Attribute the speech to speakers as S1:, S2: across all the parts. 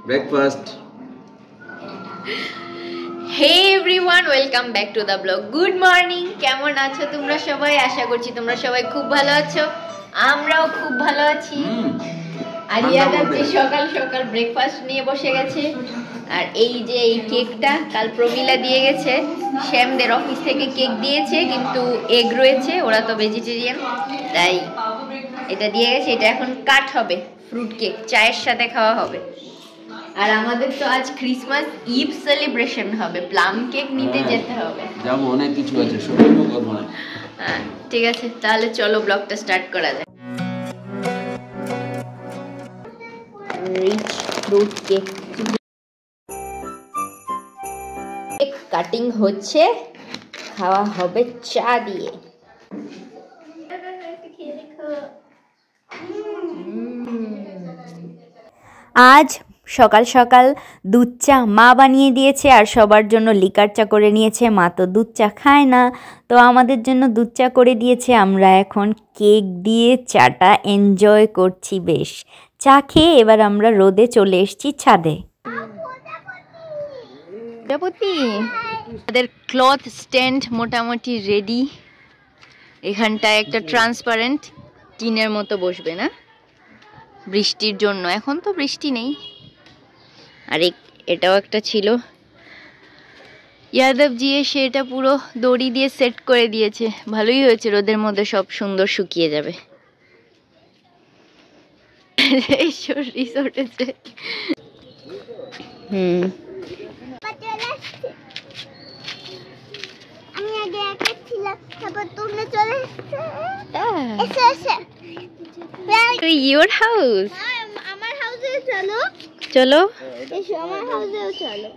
S1: breakfast.
S2: Hey everyone, welcome back to the vlog. Good morning. কেমন আছো তোমরা সবাই? আশা করছি তোমরা সবাই খুব ভালো আছো। আমরাও খুব ভালো আছি। আর ইয়াদাতে সকাল সকাল ব্রেকফাস্ট নিয়ে বসে গেছে। আর এই যে এই কেকটা কাল প্রমিলা দিয়ে গেছে। শ্যামদের অফিস থেকে কেক দিয়েছে, কিন্তু এগ রয়েছে, ওরা তো ভেজিটেরিয়ান, তাই এটা দিয়ে গেছে। এটা এখন কাট হবে, ফ্রুট কেক, চায়ের সাথে খাওয়া হবে। আর আমাদের তো আজ ক্রিসমাস ইভ সেলিব্রেশন হবে, প্লাম কেক নিতে যেতে হবে।
S1: যাবো, অনেক কিছু আছে, শপিংও করব না।
S2: হ্যাঁ ঠিক আছে, তাহলে চলো ব্লগটা স্টার্ট করা যায়। Rich fruit cake cake cutting হচ্ছে, খাওয়া হবে চা দিয়ে।
S3: আজ সকাল সকাল দুধ চা মা বানিয়ে দিয়েছে, আর সবার জন্য লিকার চা করে নিয়েছে। মা তো দুধ চা খায় না, তো আমাদের জন্য দুধ চা করে দিয়েছে। আমরা এখন কেক দিয়ে চাটা এনজয় করছি বেশ। চা খেয়ে এবার আমরা রোদে চলে এসেছি ছাদে।
S2: আমাদের ক্লথ স্ট্যান্ড মোটামুটি রেডি। এখানটায় একটা ট্রান্সপারেন্ট টিনের মতো বসবে না, বৃষ্টির জন্য। এখন তো বৃষ্টি নেই। আর এটাও একটা ছিল, ইয়াদবজি এসে এটা পুরো দড়ি দিয়ে সেট করে দিয়েছে। ভালোই হয়েছে, রোদের মধ্যে সব সুন্দর শুকিয়ে যাবে। Your house.
S4: আমার হাউসে চলো
S2: চলো,
S4: এসো আমার হাউসেও চলো।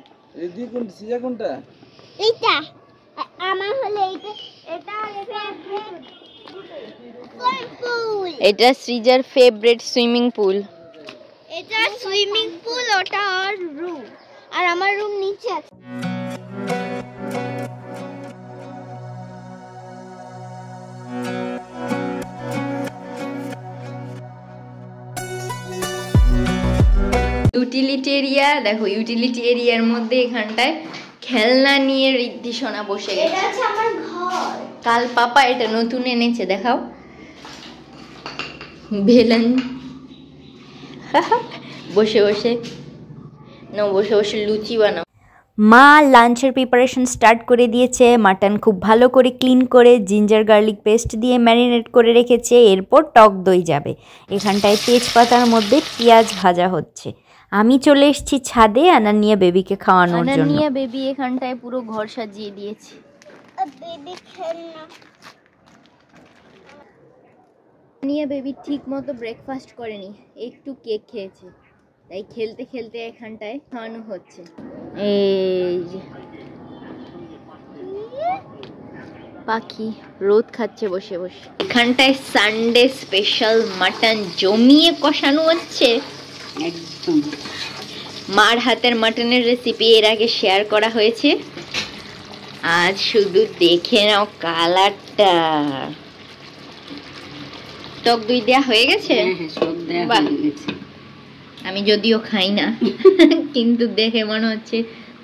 S1: এদি কোন সিজা কোনটা?
S4: এইটা আমার হলে এইটা, এটা পুল,
S2: এটা সৃজার ফেভারিট সুইমিং পুল।
S4: এটা সুইমিং পুল, ওটা আর রুম, আর আমার রুম নিচে আছে।
S2: ইউটিলিটি এরিয়া দেখো, ইউটিলিটি এরিয়ার মধ্যে এখানটায় খেলনা নিয়ে ঋদ্ধি সোনা বসে গেছে।
S4: এটা হচ্ছে আমার ঘর।
S2: কাল পাপা এটা নতুন এনেছে, দেখাও। ভেলান বসে বসে বসে বসে লুচি বানাও।
S3: মা লাঞ্চের প্রিপারেশন স্টার্ট করে দিয়েছে। মাটন খুব ভালো করে ক্লিন করে জিঞ্জার গার্লিক পেস্ট দিয়ে ম্যারিনেট করে রেখেছে। এরপর টক দই যাবে। এখানটায় তেজপাতার মধ্যে পেঁয়াজ ভাজা হচ্ছে। আমি চলে এসেছি ছাদে আনানিয়া বেবিকে খাওয়ানোর জন্য।
S2: আনানিয়া বেবি এখানটায় পুরো ঘর সাজিয়ে দিয়েছে।
S4: বেবি খেলনা।
S2: আনানিয়া বেবি ঠিক মতো ব্রেকফাস্ট করেনি, একটু কেক খেয়েছে, তাই খেলতে খেলতে এখানটায় খাওয়ানো হচ্ছে। এই যে পাখি রোদ খাচ্ছে বসে বসে। এখানটায় সানডে স্পেশাল মাটন জমিয়ে কষানো হচ্ছে একদম। মার হাতের মাটনের রেসিপি এর আগে শেয়ার করা হয়েছে, আজ শুধু দেখে নাও কালারটা। টক দই দেয়া হয়ে গেছে? বাহ, আমি যদিও খাই না কিন্তু দেখে মনে হচ্ছে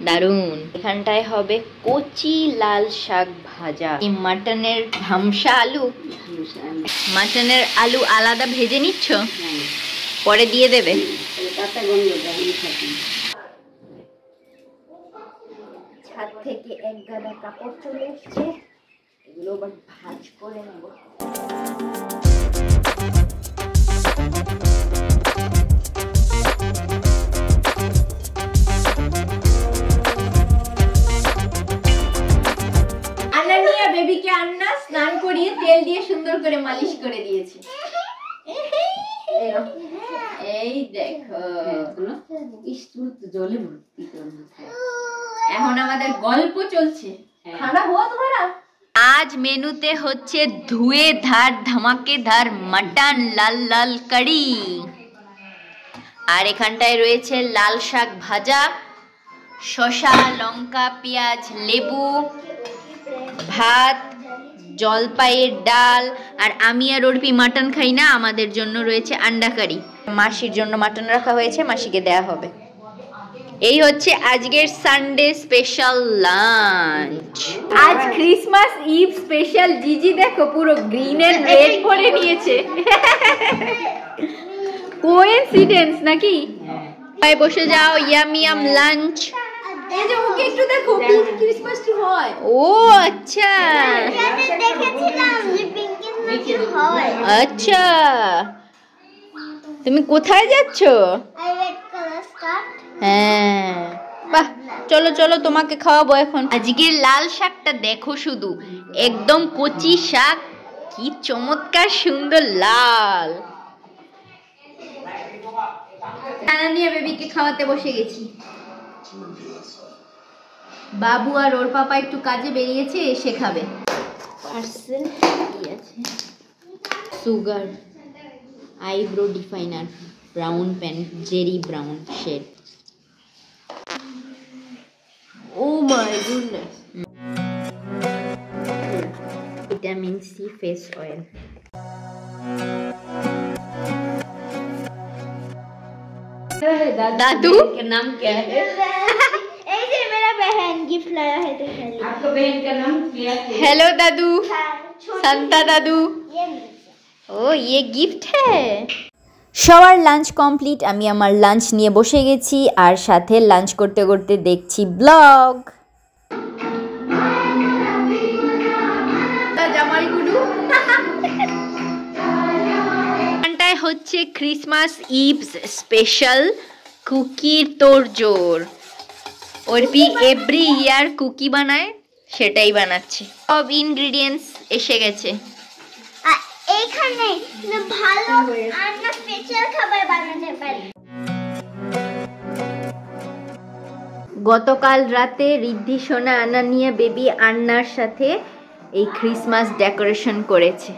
S2: দারুণ। এখানটায় হবে কচি লাল শাক ভাজা। এই মাটনের ধামসা আলু, মাটনের আলু আলাদা ভেজে নিচ্ছ, পরে দিয়ে দেবে। ছাদ থেকে এক গাদা কাপড় চলে এসছে, এগুলো আবার ভাঁজ করে নেব। আনানিয়া বেবিকে আন্না স্নান করিয়ে তেল দিয়ে সুন্দর করে মালিশ করে দিয়েছে। এই দেখো, এখন আমাদের গল্প চলছে। খানা হুয়া তোমারা? আজ মেনুতে হচ্ছে ধুয়ে ধার ধামাকেদার মাটন লাল লাল কারি, আর এখানটায় রয়েছে লাল শাক ভাজা, শসা, লঙ্কা, পেঁয়াজ, লেবু, ভাত, জলপাইয়ের ডাল। আর আমি আর অর্পি মাটন খাই না, আমাদের জন্য রয়েছে আন্ডা কারি। মাসির জন্য মাটন রাখা হয়েছে, মাসিকে দেয়া হবে। এই হচ্ছে আজকের সানডে স্পেশাল লাঞ্চ। আজ ক্রিসমাস ইভ স্পেশাল। জিজি দেখো পুরো গ্রিন এন্ড রেড পরে নিয়েছে। কোইন্সিডেন্স নাকি? ভাই বসে যাও, ইয়াম ইয়াম লাঞ্চ। এই যে ওকে একটু দেখো, পিঙ্ক ক্রিসমাস ট্রি হয়। ও আচ্ছা
S4: দেখেছিলাম যে পিঙ্কের মধ্যে হয়।
S2: আচ্ছা, তুমি কোথায় যাচ্ছ?
S4: আর রেড কালার স্কার্ট।
S2: হ্যাঁ, বাহ, চলো চলো তোমাকে খাওয়াবো এখন। আজকের লাল শাকটা দেখো শুধু, একদম কচি শাক, কি চমৎকার সুন্দর লাল। আনানিয়া বেবিকে খাওয়াতে বসে গেছি। বাবু আর ওর পাপা একটু কাজে বেরিয়েছে, এসে খাবে। পার্সেল কি আছে? Sugar, eyebrow definer, brown pen, Jerry brown shade. Oh my goodness. Vitamin C face oil. दादू का नाम क्या है?
S4: ऐसे मेरा बहन गिफ्ट लाया है तो
S1: आपका बहन का नाम क्या है?
S2: हेलो दादू, संता दादू।
S4: ये
S2: ओ ये गिफ्ट है।
S3: সবার লাঞ্চ কমপ্লিট, আমি আমার লাঞ্চ নিয়ে বসে গেছি আর সাথে লাঞ্চ করতে করতে দেখছি ব্লগ।
S2: জামাইগুলো এখানটায় হচ্ছে ক্রিসমাস ইভ স্পেশাল কুকির তোড়জোড়। ওরপি এভরি ইয়ার কুকি বানায়, সেটাই বানাচ্ছে। সব ইনগ্রেডিয়েন্টস এসে গেছে।
S4: এইখানে ভালো আর না স্পেশাল খাবার বানাতে পারি।
S2: গতকাল রাতে রিদ্ধি সোনা আনানিয়া বেবি আন্নার সাথে এই ক্রিসমাস ডেকোরেশন করেছে।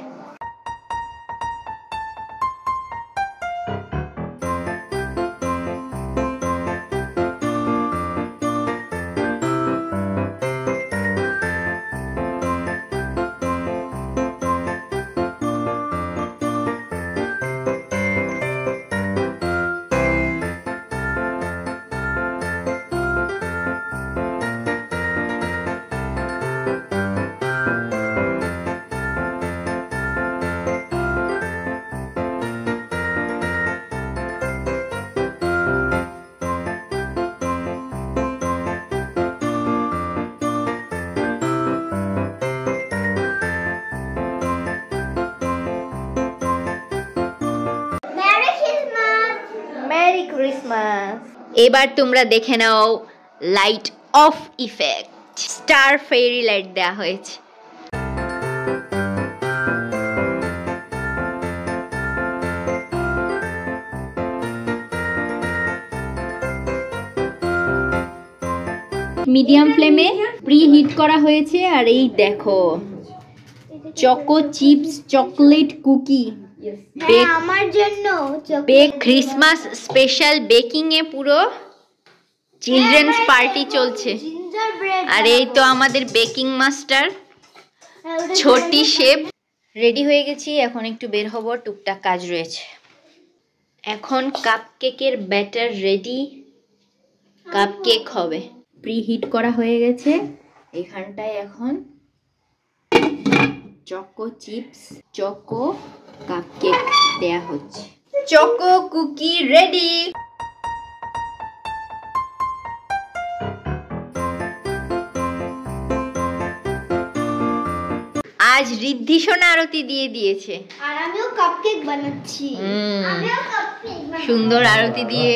S2: Merry Christmas. এবার তোমরা দেখে নাও light of effect. Star fairy light দেওয়া হয়েছে। মিডিয়াম ফ্লেমে প্রি হিট করা হয়েছে। আর এই দেখো চকো চিপস চকলেট কুকি
S4: আমার জন্য
S2: বেক। ক্রিসমাস স্পেশাল বেকিং এ পুরো চিলড্রেন্স পার্টি চলছে।
S4: Gingerbread.
S2: আর এই তো আমাদের বেকিং মাস্টার ছোটি শেফ। রেডি হয়ে গেছি, এখন একটু বের হব, টুকটাক কাজ রয়েছে। এখন কাপকেকের ব্যাটার রেডি, কাপকেক হবে। প্রি হিট করা হয়ে গেছে। এখানটায় এখন চকো চিপস চকো কাপকেক দেয়া হচ্ছে। Choco cookie ready. আজ রিদ্ধি সোনা আরতি দিয়ে দিয়েছে।
S4: আর আমিও কাপকেক বানাচ্ছি।
S2: সুন্দর আরতি দিয়ে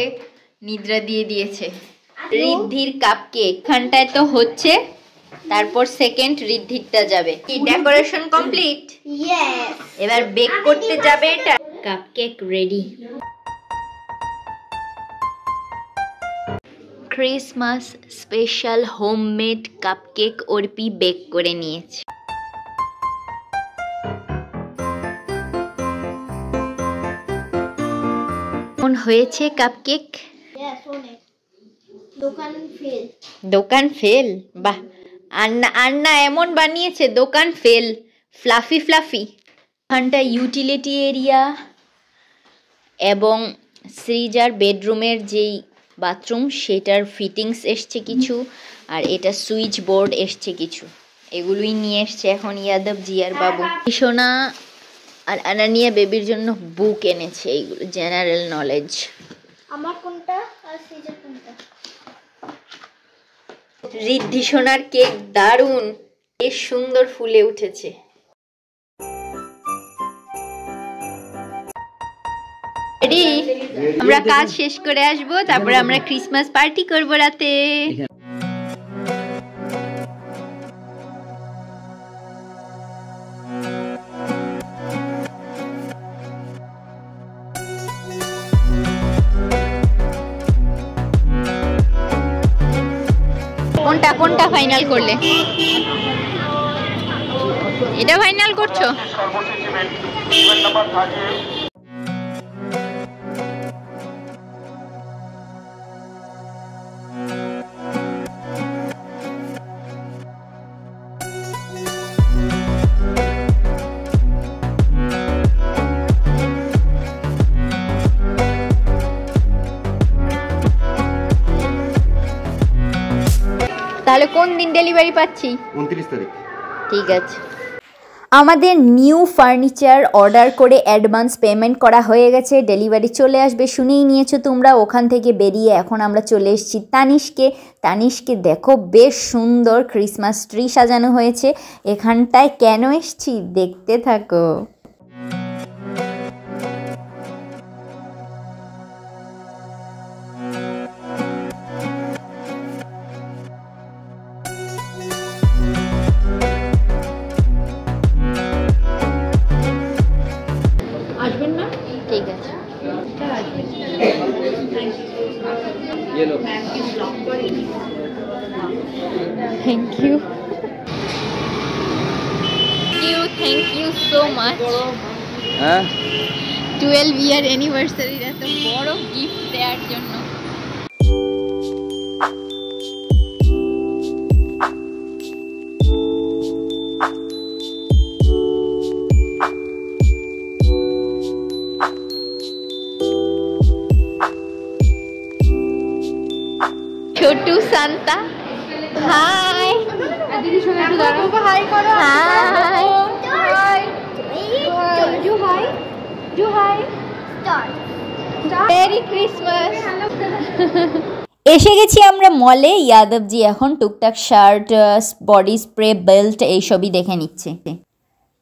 S2: নিদ্রা দিয়ে দিয়েছে। রিদ্ধির কাপকেক এখানটায় তো হচ্ছে, তারপর সেকেন্ড রিদ্ধিরটা যাবে। কি ডেকোরেশন কমপ্লিট?
S4: ইয়েস।
S2: এবার বেক করতে যাবে এটা। Cupcake ready. Christmas special homemade cupcake Arpi bake করে নিয়েছে। কেমন হয়েছে কাপকেক? দোকান ফেল। বাহ, আন্না এমন বানিয়েছে দোকান ফেল। Fluffy fluffy. এখানটা ইউটিলিটি এরিয়া এবং সৃজার বেডরুমের যেই বাথরুম, সেটার ফিটিংস এসছে কিছু, আর এটা সুইচ বোর্ড এসছে কিছু। এগুলোই নিয়ে এসছে এখন ইয়াদব জি আর বাবু। সোনা আর আনানিয়া বেবির জন্য বুক এনেছে, এইগুলো জেনারেল নলেজ।
S4: আমার কোনটা আর সিজার কোনটা?
S2: রিদ্ধি সোনার কেক দারুণ, বেশ সুন্দর ফুলে উঠেছে। আমরা কাজ শেষ করে আসবো, তারপরে আমরা ক্রিসমাস পার্টি করবো রাতে। কোনটা কোনটা ফাইনাল করলে? এটা ফাইনাল করছো? তাহলে কোন দিন ডেলিভারি পাচ্ছি? 29 তারিখ। ঠিক আছে।
S3: আমাদের নিউ ফার্নিচার অর্ডার করে অ্যাডভান্স পেমেন্ট করা হয়ে গেছে, ডেলিভারি চলে আসবে শুনেই নিয়েছো তোমরা। ওখান থেকে বেরিয়ে এখন আমরা চলে এসেছি তানিশকে দেখো বেশ সুন্দর ক্রিসমাস ট্রি সাজানো হয়েছে এখানটায়। কেন এসছি দেখতে থাকো।
S1: আসবেন না?
S2: ঠিক আছে। Thank you so much. 12 year অ্যানিভার্সারির এত বড় গিফট দেওয়ার জন্য। ছোটু সান্তা হাই।
S1: দিদি শোনা একটু দাঁড়াও।
S4: হাই করো।
S2: হাই
S4: জু হাই। জু হাই।
S2: Merry Christmas.
S3: এসে গেছি আমরা মলে। ইয়াদবজি এখন টুকটাক শার্ট, বডি স্প্রে, বেল্ট এইসবই দেখে নিচ্ছে।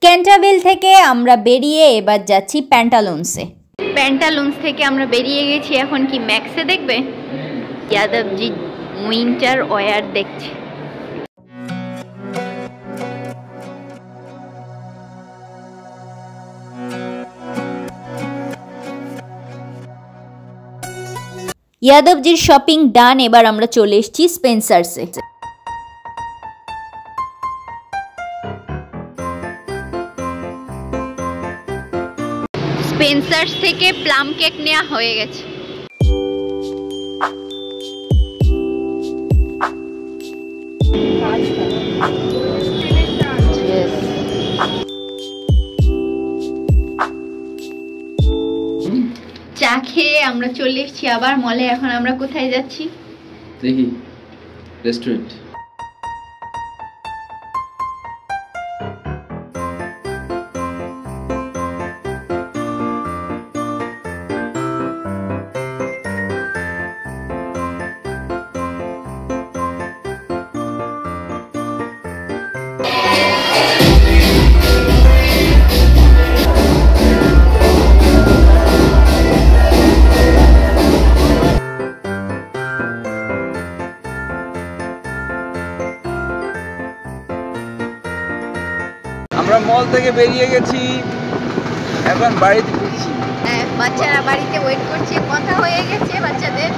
S3: ক্যান্টাবেল থেকে আমরা বেরিয়ে এবার যাচ্ছি প্যান্টালুন্স
S2: থেকে আমরা বেরিয়ে গেছি, এখন কি ম্যাক্সে দেখবে? ইয়াদবজি উইন্টার ওয়্যার দেখছে।
S3: ইয়াদবজির শপিং ডান, এবার আমরা চলে এসেছি স্পেন্সার্সে।
S2: স্পেন্সার্স থেকে প্লাম কেক নেওয়া হয়ে গেছে। চা খেয়ে আমরা চলে এসেছি আবার মলে। এখন আমরা কোথায় যাচ্ছি
S5: দেখি? রেস্টুরেন্ট। আমরা মল থেকে বেরিয়ে গেছি, এখন বাড়িতে ফিরছি।
S2: হ্যাঁ, বাচ্চারা বাড়িতে ওয়েট করছে, কথা হয়ে গেছে বাচ্চাদের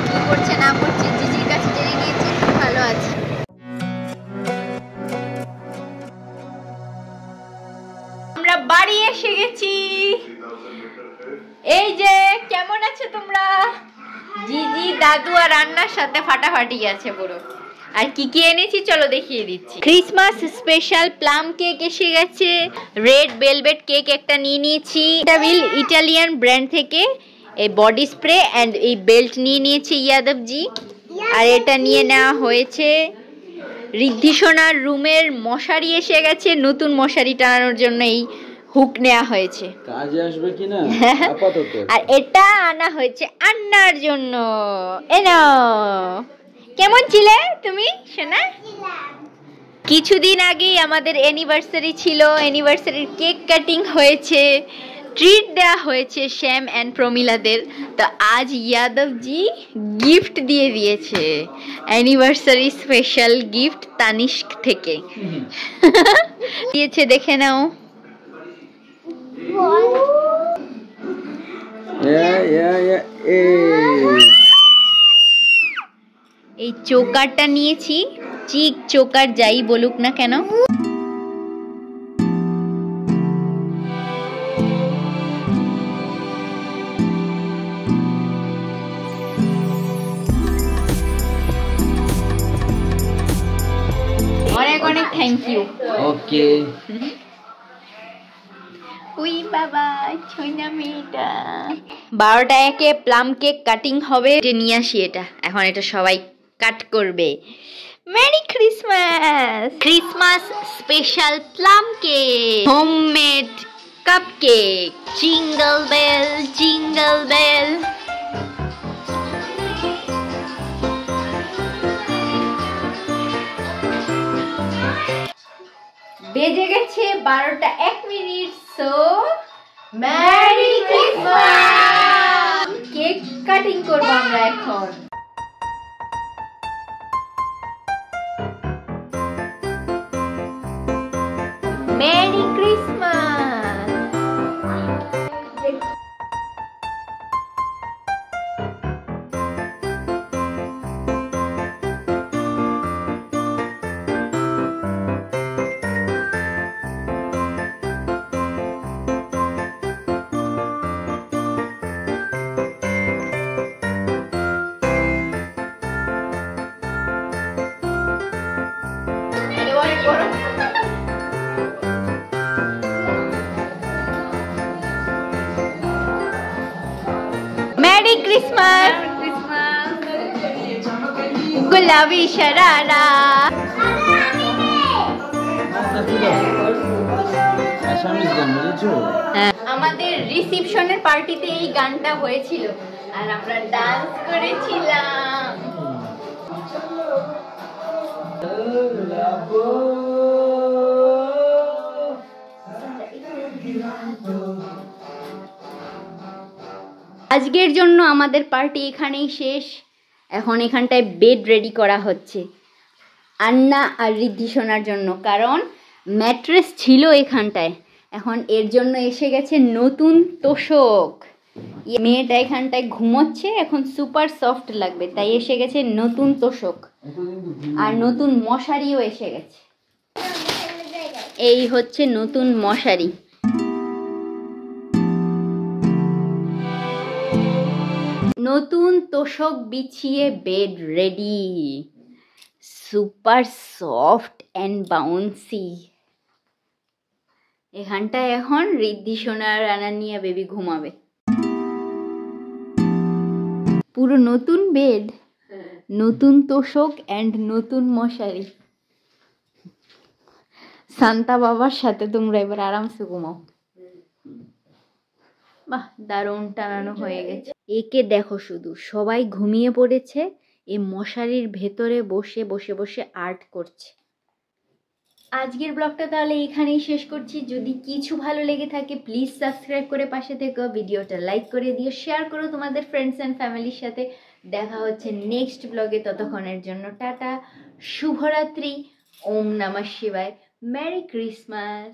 S2: কি করছে না করছে জিজির কাছে জেনে নিয়েছে, ভালো আছে। আমরা বাড়ি এসে গেছি। এই যে কেমন আছো তোমরা? জিজি দাদু আর রান্নার সাথে ফাটাফাটি আছে পুরো। আর কি কি এনেছি চলো দেখিয়ে দিচ্ছি। ক্রিসমাস স্পেশাল প্লাম কেক এসে গেছে, রেড ভেলভেট কেক একটা নিয়ে নিয়েছি, ইটালিয়ান ব্র্যান্ড থেকে। এই বডি স্প্রে অ্যান্ড এই বেল্ট নিয়ে নিয়েছে ইয়াদবজি। আর এটা নিয়ে নেওয়া হয়েছে রিদ্ধি সোনার রুমের মশারি এসে গেছে, নতুন মশারি টানানোর জন্য এই হুক নেওয়া হয়েছে,
S5: কাজে আসবে কিনা আপাতত।
S2: আর এটা আনা হয়েছে আন্নার জন্য। এনো কেমন ছিলে তুমি সোনা? কিছুদিন আগেই আমাদের অ্যানিভার্সারি ছিল, অ্যানিভার্সারির কেক কাটিং হয়েছে, ট্রিট দেওয়া হয়েছে শ্যাম অ্যান্ড প্রমিলাদের। তো আজ ইয়াদবজি গিফট দিয়ে দিয়েছে, অ্যানিভার্সারি স্পেশাল গিফট তানিস্ক থেকে দিয়েছে, দেখে নাও। এই চোকারটা নিয়েছি, চিক চোকার যাই বলুক না কেন। অনেক অনেক থ্যাংক ইউ।
S5: ওকে।
S2: উই বাবা ছয়না মেয়েটা। 12টা প্লাম কেক কাটিং হবে, নিয়ে আসি এটা, এখন এটা সবাই কাট করবে। Merry Christmas! Christmas special plum cake, homemade cupcake. Jingle bell jingle bell. বেজে গেছে 12টা 1 minute. So Merry Christmas! Cake cutting করব আমরা এখন। Merry Christmas! Merry Christmas! গুলাবি শরারা। আমাদের রিসেপশনের পার্টিতে এই গানটা হয়েছিল আর আমরা ডান্স করেছিলাম। আজকের জন্য আমাদের পার্টি এখানেই শেষ। এখন এখানটায় বেড রেডি করা হচ্ছে আন্না আর রিদ্ধি সোনার জন্য, কারণ ম্যাট্রেস ছিল এখানটায়, এখন এর জন্য এসে গেছে নতুন তোষক। মেয়েটা এখানটায় ঘুমোচ্ছে, এখন সুপার সফট লাগবে, তাই এসে গেছে নতুন তোষক আর নতুন মশারিও এসে গেছে। এই হচ্ছে নতুন মশারি। নতুন তোষক বিছিয়ে bed ready, super soft and bouncy. এখানটায় এখন রিদ্ধি সোনার আনানিয়া বেবি ঘুমাবে। পুরো নতুন বেড, নতুন তোষক অ্যান্ড নতুন মশারি। শান্তা বাবার সাথে তোমরা এবার আরামসে ঘুমাও। বাহ, দারুণ টানানো হয়ে গেছে। একে দেখো শুধু, সবাই ঘুমিয়ে পড়েছে, এই মশারির ভেতরে বসে বসে বসে আর্ট করছে। আজকের ব্লগটা তাহলে এখানেই শেষ করছি। যদি কিছু ভালো লেগে থাকে প্লিজ সাবস্ক্রাইব করে পাশে থেকো, ভিডিওটা লাইক করে দিও, শেয়ার করো তোমাদের ফ্রেন্ডস অ্যান্ড ফ্যামিলির সাথে। দেখা হচ্ছে নেক্সট ব্লগে, ততক্ষণের জন্য টাটা, শুভরাত্রি, ওম নমঃ শিবায়, মেরি ক্রিসমাস।